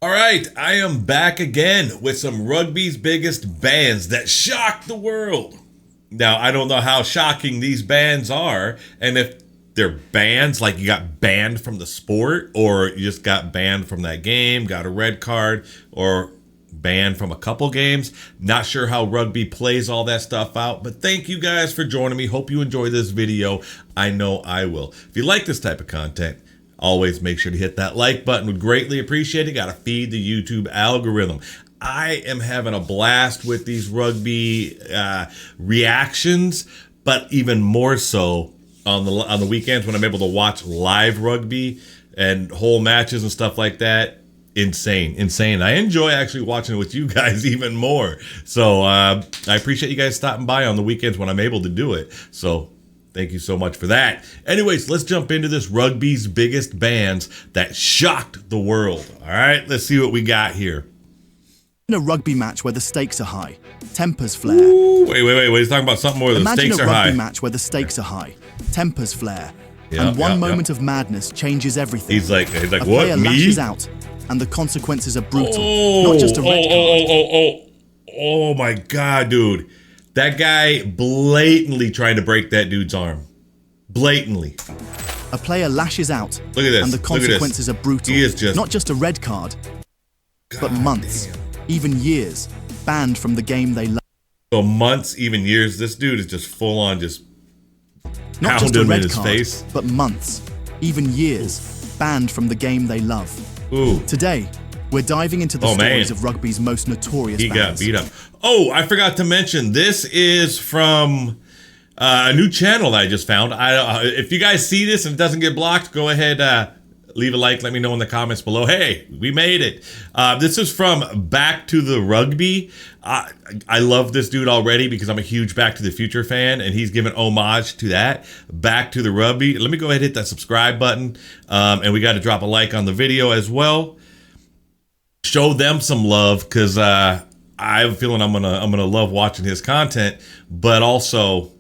All right, I am back again with some rugby's biggest bans that shocked the world. Now, I don't know how shocking these bans are, and if they're bans, like you got banned from the sport, or you just got banned from that game, got a red card, or banned from a couple games. Not sure how rugby plays all that stuff out, but thank you guys for joining me. Hope you enjoy this video. I know I will. If you like this type of content, always make sure to hit that like button. Would greatly appreciate it. Got to feed the YouTube algorithm. I am having a blast with these rugby reactions, but even more so on the weekends when I'm able to watch live rugby and whole matches and stuff like that. Insane. I enjoy actually watching it with you guys even more. So I appreciate you guys stopping by on the weekends when I'm able to do it. So thank you so much for that. Anyways, let's jump into this rugby's biggest bans that shocked the world. All right, let's see what we got here. In a rugby match where the stakes are high, tempers flare. Ooh, wait. He's talking about something more than the stakes are high. Imagine a rugby match where the stakes are high, tempers flare, and one moment of madness changes everything. He's like, a what, player me? lashes out, and the consequences are brutal. Not just a red card. Oh my God, dude. That guy blatantly trying to break that dude's arm. Blatantly. A player lashes out, Look at this. and the consequences are brutal. He is just... Not just a red card, but months, even years, banned from the game they love. So months, even years, this dude is just full on just Not just a pounding him in red his card, face. but months, even years, banned from the game they love. Ooh. Today, we're diving into the stories of rugby's most notorious He got bans. beat up. Oh, I forgot to mention, this is from a new channel that I just found. If you guys see this and it doesn't get blocked, go ahead, leave a like. Let me know in the comments below. Hey, we made it. This is from Back to the Rugby. I love this dude already because I'm a huge Back to the Future fan, and he's given homage to that. Back to the Rugby. Let me go ahead and hit that subscribe button, and we got to drop a like on the video as well. Show them some love because I have a feeling I'm gonna love watching his content, but also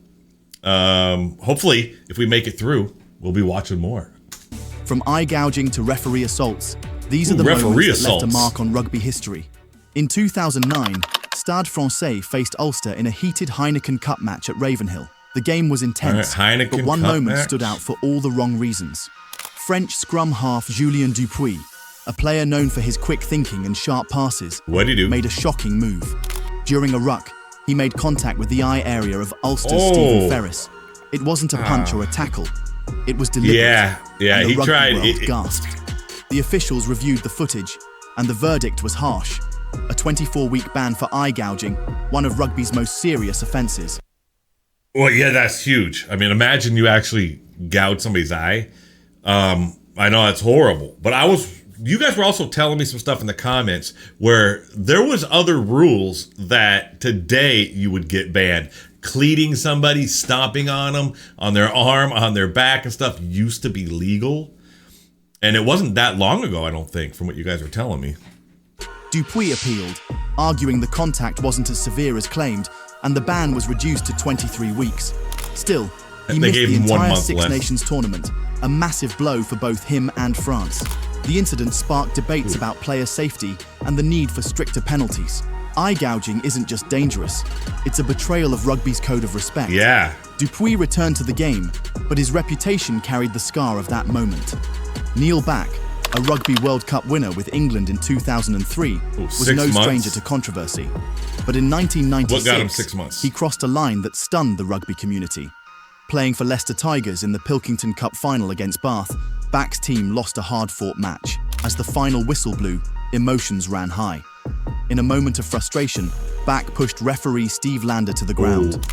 hopefully if we make it through, we'll be watching more. From eye gouging to referee assaults, these are the moments that left a mark on rugby history. In 2009, Stade Francais faced Ulster in a heated Heineken Cup match at Ravenhill. The game was intense, but one moment stood out for all the wrong reasons. French scrum half Julian Dupuy, a player known for his quick thinking and sharp passes, made a shocking move. During a ruck, he made contact with the eye area of Ulster's Stephen Ferris. It wasn't a punch or a tackle. It was deliberate. Yeah, he tried. Gasped. The officials reviewed the footage, and the verdict was harsh. A 24-week ban for eye gouging, one of rugby's most serious offenses. Well, yeah, that's huge. I mean, imagine you actually gouge somebody's eye. I know that's horrible, but you guys were also telling me some stuff in the comments where there was other rules that today you would get banned. Cleating somebody, stomping on them, on their arm, on their back and stuff used to be legal. And it wasn't that long ago, I don't think, from what you guys were telling me. Dupuy appealed, arguing the contact wasn't as severe as claimed, and the ban was reduced to 23 weeks. Still, he missed the entire Six Nations tournament, a massive blow for both him and France. The incident sparked debates about player safety and the need for stricter penalties. Eye gouging isn't just dangerous, it's a betrayal of rugby's code of respect. Yeah. Dupuy returned to the game, but his reputation carried the scar of that moment. Neil Back, a Rugby World Cup winner with England in 2003, was no stranger to controversy. But in 1996, what got him 6 months? He crossed a line that stunned the rugby community. Playing for Leicester Tigers in the Pilkington Cup final against Bath, Back's team lost a hard-fought match. As the final whistle blew, emotions ran high. In a moment of frustration, Back pushed referee Steve Lander to the ground.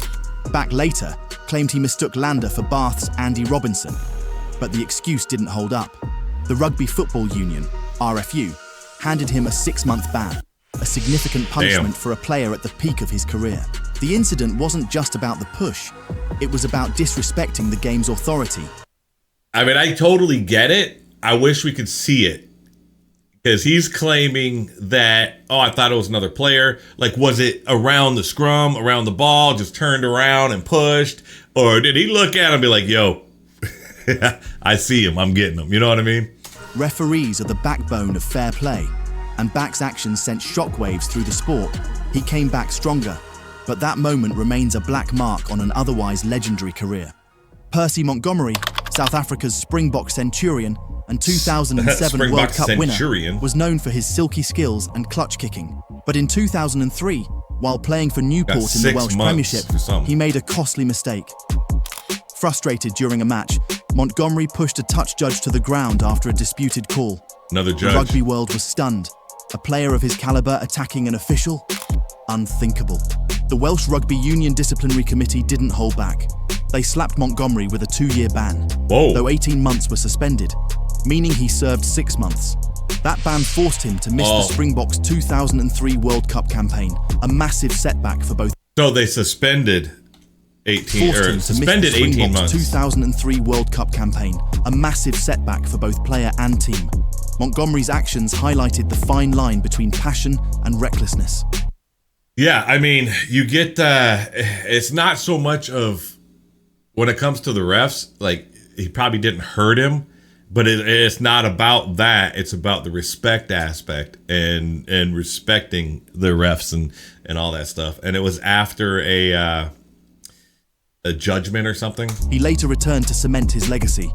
Back later claimed he mistook Lander for Bath's Andy Robinson, but the excuse didn't hold up. The Rugby Football Union, RFU, handed him a 6-month ban, a significant punishment for a player at the peak of his career. The incident wasn't just about the push, it was about disrespecting the game's authority. I mean, I totally get it. I wish we could see it. Because he's claiming that, I thought it was another player. Like, was it around the scrum, around the ball, just turned around and pushed? Or did he look at him and be like, yo, I see him, I'm getting him. You know what I mean? Referees are the backbone of fair play. and Back's actions sent shockwaves through the sport, he came back stronger. But that moment remains a black mark on an otherwise legendary career. Percy Montgomery, South Africa's Springbok centurion and 2007 World Cup winner, was known for his silky skills and clutch kicking. But in 2003, while playing for Newport in the Welsh Premiership, he made a costly mistake. Frustrated during a match, Montgomery pushed a touch judge to the ground after a disputed call. Another judge. The rugby world was stunned. A player of his caliber attacking an official? Unthinkable. The Welsh Rugby Union Disciplinary Committee didn't hold back. They slapped Montgomery with a 2-year ban, though 18 months were suspended, meaning he served 6 months. That ban forced him to miss the Springboks' 2003 World Cup campaign, a massive setback for both. So they suspended 18 months. 2003 World Cup campaign, a massive setback for both player and team. Montgomery's actions highlighted the fine line between passion and recklessness. Yeah, I mean, you get it's not so much of when it comes to the refs, like he probably didn't hurt him, but it's not about that. It's about the respect aspect and respecting the refs and all that stuff. And it was after a judgment or something. He later returned to cement his legacy,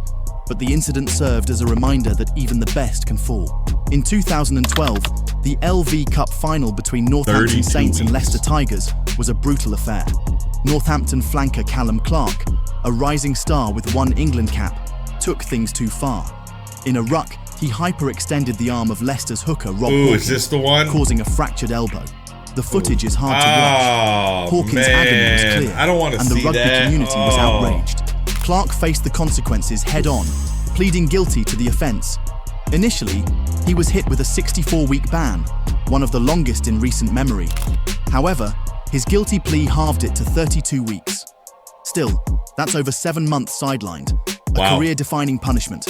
but the incident served as a reminder that even the best can fall. In 2012, the LV Cup final between Northampton Saints and Leicester Tigers was a brutal affair. Northampton flanker Calum Clark, a rising star with 1 England cap, took things too far. In a ruck, he hyperextended the arm of Leicester's hooker Rob Hawkins, is this the one? Causing a fractured elbow. The footage is hard to watch. Hawkins' agony was clear, I don't want to and the see rugby that. community was outraged. Clark faced the consequences head-on, pleading guilty to the offence. Initially, he was hit with a 64-week ban, one of the longest in recent memory. However, his guilty plea halved it to 32 weeks. Still, that's over 7 months sidelined, a career-defining punishment.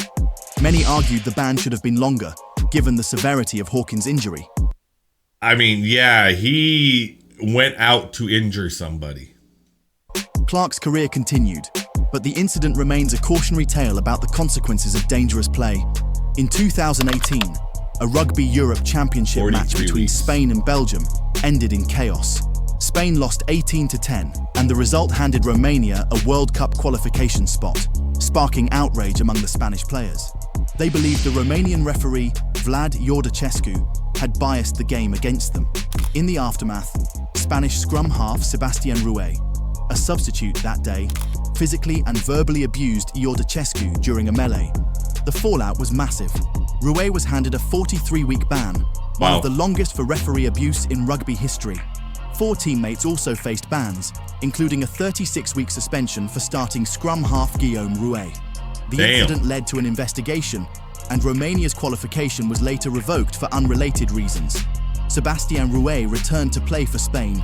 Many argued the ban should have been longer, given the severity of Hawkins' injury. I mean, yeah, he went out to injure somebody. Clark's career continued, but the incident remains a cautionary tale about the consequences of dangerous play. In 2018, a Rugby Europe Championship match between Spain and Belgium ended in chaos. Spain lost 18-10, and the result handed Romania a World Cup qualification spot, sparking outrage among the Spanish players. They believed the Romanian referee, Vlad Iordăcescu, had biased the game against them. In the aftermath, Spanish scrum half Sebastian Rué, a substitute that day, physically and verbally abused Iordăcescu during a melee. The fallout was massive. Rué was handed a 43-week ban, one of the longest for referee abuse in rugby history. 4 teammates also faced bans, including a 36-week suspension for starting scrum half Guillaume Rué. The incident led to an investigation, and Romania's qualification was later revoked for unrelated reasons. Sebastian Rué returned to play for Spain,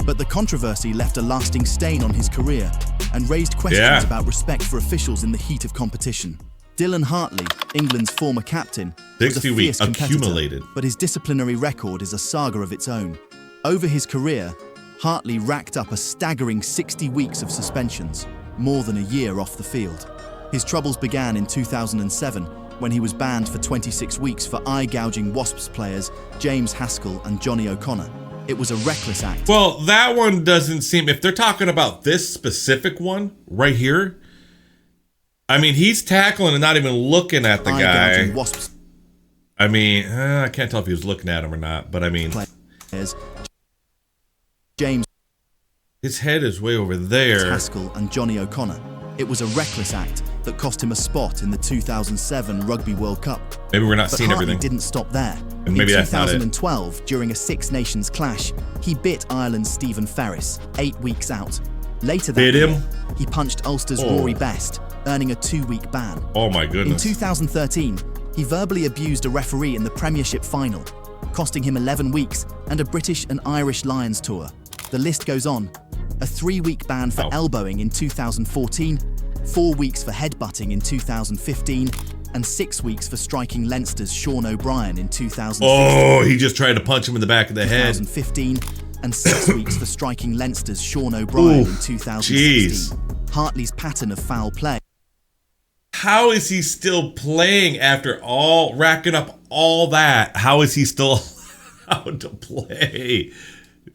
but the controversy left a lasting stain on his career and raised questions about respect for officials in the heat of competition. Dylan Hartley, England's former captain, was a fierce competitor, but his disciplinary record is a saga of its own. Over his career, Hartley racked up a staggering 60 weeks of suspensions, more than a year off the field. His troubles began in 2007, when he was banned for 26 weeks for eye-gouging Wasps players James Haskell and Johnny O'Connor. It was a reckless act. Well, that one doesn't seem... If they're talking about this specific one right here, I mean, he's tackling and not even looking at the guy. Wasps. I mean, I can't tell if he was looking at him or not, but I mean... James... His head is way over there. Haskell and Johnny O'Connor. It was a reckless act that cost him a spot in the 2007 Rugby World Cup. Maybe we're not seeing everything. But Hartley didn't stop there. And maybe in that's not it. 2012, during a Six Nations clash, he bit Ireland's Stephen Ferris, 8 weeks out. Later that year, he punched Ulster's Rory Best, earning a 2-week ban. Oh my goodness. In 2013, he verbally abused a referee in the Premiership final, costing him 11 weeks and a British and Irish Lions tour. The list goes on. A 3-week ban for elbowing in 2014, 4 weeks for headbutting in 2015, and 6 weeks for striking Leinster's Sean O'Brien in 2016. Oh, he just tried to punch him in the back of the head. 2015, and 6 weeks for striking Leinster's Sean O'Brien in 2016. Hartley's pattern of foul play. How is he still playing after racking up all that, how is he still allowed to play?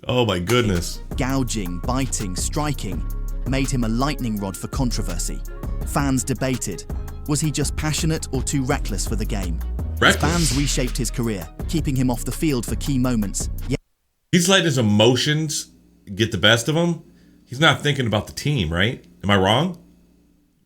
Oh my goodness. Gouging, biting, striking made him a lightning rod for controversy. Fans debated, was he just passionate or too reckless for the game? His bans reshaped his career, keeping him off the field for key moments. He's letting his emotions get the best of him. He's not thinking about the team, right? Am I wrong?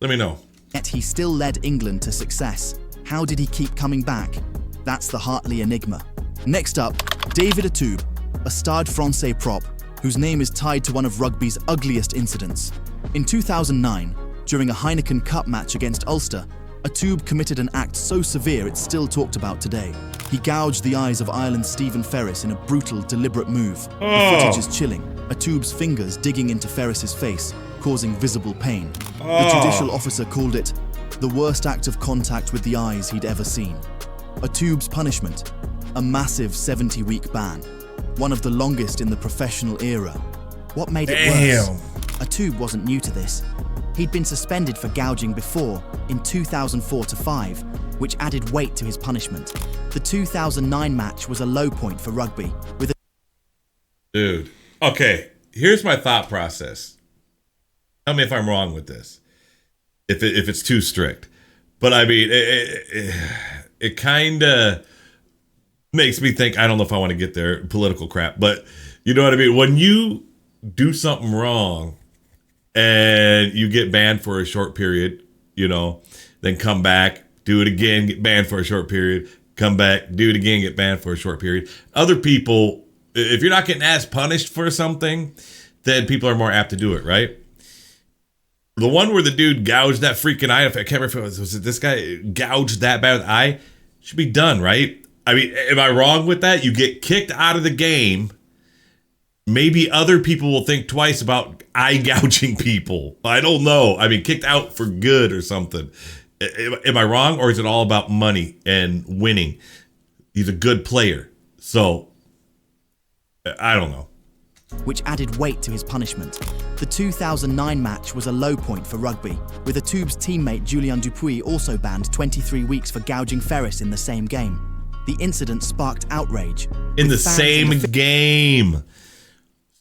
Let me know. Yet he still led England to success. How did he keep coming back? That's the Hartley enigma. Next up, David Attoub, a Stade Francais prop, whose name is tied to one of rugby's ugliest incidents. In 2009, during a Heineken Cup match against Ulster, Attoub committed an act so severe it's still talked about today. He gouged the eyes of Ireland's Stephen Ferris in a brutal, deliberate move. The footage is chilling, Attoub's fingers digging into Ferris's face, causing visible pain. The judicial officer called it the worst act of contact with the eyes he'd ever seen. Attoub's punishment, a massive 70-week ban, one of the longest in the professional era. What made it worse? Attoub wasn't new to this. He'd been suspended for gouging before, in 2004-05, which added weight to his punishment. The 2009 match was a low point for rugby, with Dude, okay, here's my thought process. Tell me if I'm wrong with this, if it's too strict. But I mean, it kind of makes me think, I don't know if I want to get there, political crap, but you know what I mean? When you do something wrong and you get banned for a short period, you know, then come back, do it again, get banned for a short period, come back, do it again, get banned for a short period. Other people, if you're not getting as punished for something, then people are more apt to do it, right? The one where the dude gouged that freaking eye, I can't remember if it was it this guy gouged that bad with the eye, should be done, right? I mean, am I wrong with that? You get kicked out of the game. Maybe other people will think twice about eye gouging people. I don't know. I mean, kicked out for good or something. Am I wrong, or is it all about money and winning? He's a good player. So, I don't know. Which added weight to his punishment. The 2009 match was a low point for rugby, with Attoub's teammate Julian Dupuy also banned 23 weeks for gouging Ferris in the same game. The incident sparked outrage. In the same game.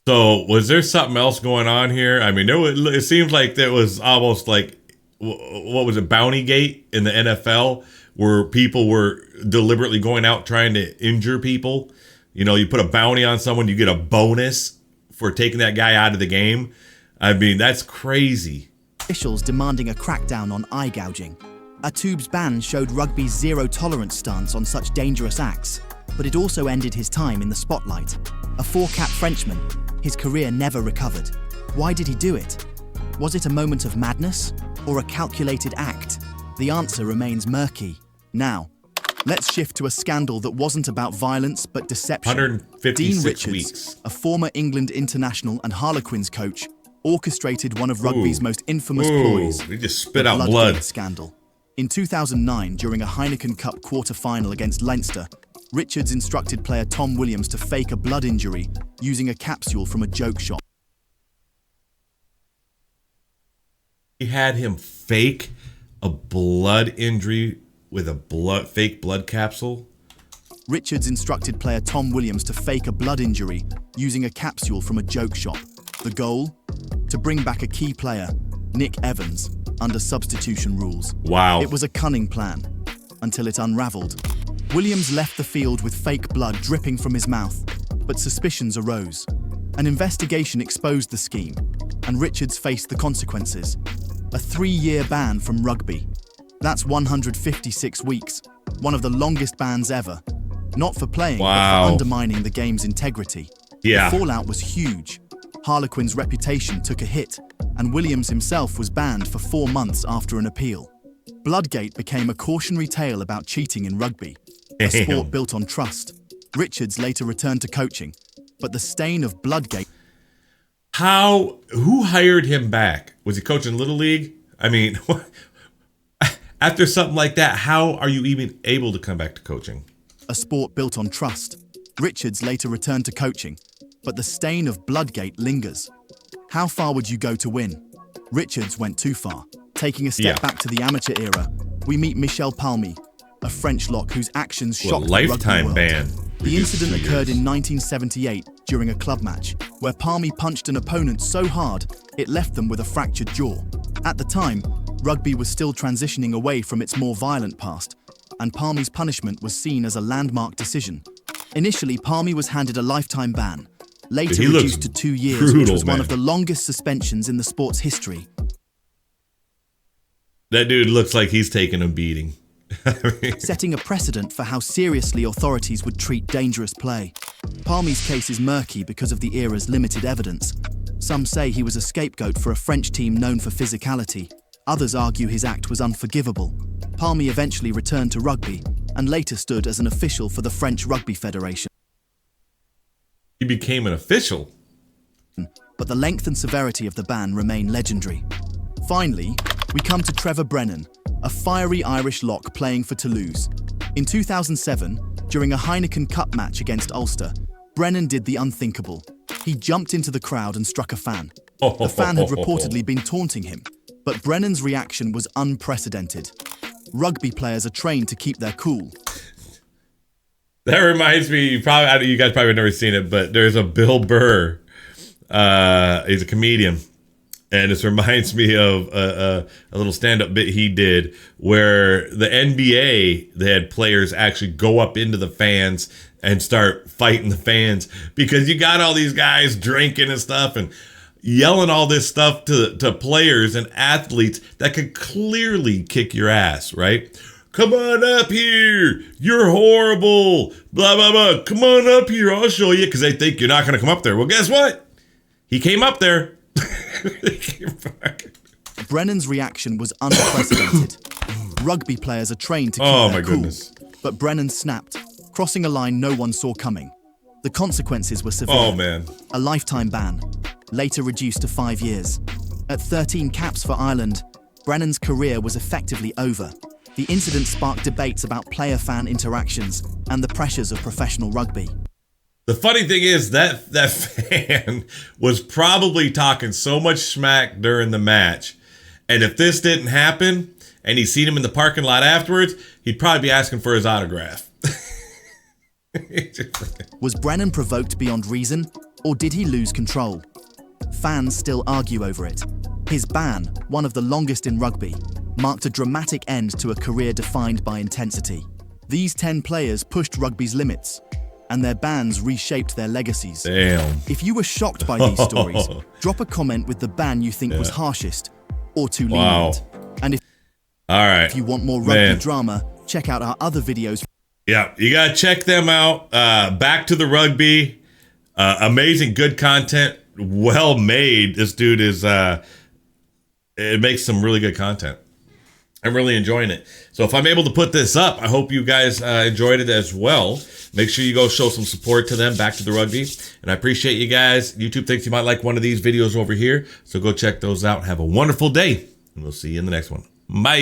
So, was there something else going on here? I mean, it seems like there was almost like, what was it, Bountygate in the NFL, where people were deliberately going out trying to injure people. You know, you put a bounty on someone, you get a bonus for taking that guy out of the game. I mean, that's crazy. Officials demanding a crackdown on eye gouging. Attoub's ban showed rugby's zero-tolerance stance on such dangerous acts, but it also ended his time in the spotlight. A four-cap Frenchman, his career never recovered. Why did he do it? Was it a moment of madness or a calculated act? The answer remains murky. Now, let's shift to a scandal that wasn't about violence but deception. 156 Dean Richards, weeks. a former England international and Harlequins coach, orchestrated one of rugby's most infamous ploys. He just spit the out bloodgate blood. Scandal. In 2009, during a Heineken Cup quarter-final against Leinster, Richards instructed player Tom Williams to fake a blood injury using a capsule from a joke shop. He had him fake a blood injury with a fake blood capsule. Richards instructed player Tom Williams to fake a blood injury using a capsule from a joke shop. The goal? To bring back a key player, Nick Evans, under substitution rules. Wow. It was a cunning plan, until it unraveled. Williams left the field with fake blood dripping from his mouth, but suspicions arose. An investigation exposed the scheme, and Richards faced the consequences. A 3-year ban from rugby. That's 156 weeks, one of the longest bans ever. Not for playing, but for undermining the game's integrity. Yeah. The fallout was huge. Harlequin's reputation took a hit, and Williams himself was banned for 4 months after an appeal. Bloodgate became a cautionary tale about cheating in rugby, a sport built on trust. Richards later returned to coaching, but the stain of Bloodgate... Who hired him back? Was he coaching Little League? I mean, after something like that, how are you even able to come back to coaching? A sport built on trust. Richards later returned to coaching, but the stain of Bloodgate lingers. How far would you go to win? Richards went too far. Taking a step back to the amateur era, we meet Michel Palmi, a French lock whose actions Well, shocked the rugby lifetime world. ban. The incident occurred in 1978 during a club match, where Palmi punched an opponent so hard it left them with a fractured jaw. At the time, rugby was still transitioning away from its more violent past, and Palmi's punishment was seen as a landmark decision. Initially, Palmi was handed a lifetime ban, later He looks reduced to 2 years, brutal, which was one man. of the longest suspensions in the sport's history. That dude looks like he's taking a beating. Setting a precedent for how seriously authorities would treat dangerous play. Palmi's case is murky because of the era's limited evidence. Some say he was a scapegoat for a French team known for physicality. Others argue his act was unforgivable. Palmi eventually returned to rugby and later stood as an official for the French Rugby Federation. He became an official. But the length and severity of the ban remain legendary. Finally, we come to Trevor Brennan, a fiery Irish lock playing for Toulouse. In 2007, during a Heineken Cup match against Ulster, Brennan did the unthinkable. He jumped into the crowd and struck a fan. The fan had reportedly been taunting him, but Brennan's reaction was unprecedented. Rugby players are trained to keep their cool. That reminds me, you guys probably have never seen it, but there's a Bill Burr. He's a comedian. And this reminds me of a little stand-up bit he did where the NBA, they had players actually go up into the fans and start fighting the fans because you got all these guys drinking and stuff and yelling all this stuff to players and athletes that could clearly kick your ass, right? Come on up here. You're horrible. Blah, blah, blah. Come on up here. I'll show you, because they think you're not going to come up there. Well, guess what? He came up there. Brennan's reaction was unprecedented. Rugby players are trained to keep their cool, goodness. But Brennan snapped, crossing a line no one saw coming. The consequences were severe. Oh, man. A lifetime ban, later reduced to 5 years. At 13 caps for Ireland, Brennan's career was effectively over. The incident sparked debates about player-fan interactions and the pressures of professional rugby. The funny thing is that fan was probably talking so much smack during the match. And if this didn't happen and he seen him in the parking lot afterwards, he'd probably be asking for his autograph. Was Brennan provoked beyond reason, or did he lose control? Fans still argue over it. His ban, one of the longest in rugby, marked a dramatic end to a career defined by intensity. These 10 players pushed rugby's limits, and their bans reshaped their legacies. Damn. If you were shocked by these stories, drop a comment with the ban you think was harshest or too lenient. And if you want more rugby drama, check out our other videos. Yeah, you got to check them out. Back to the Rugby. Amazing, good content. Well made. This dude is, it makes some really good content. I'm really enjoying it. So if I'm able to put this up, I hope you guys enjoyed it as well. Make sure you go show some support to them, Back to the Rugby. And I appreciate you guys. YouTube thinks you might like one of these videos over here. So go check those out. Have a wonderful day. And we'll see you in the next one. Bye.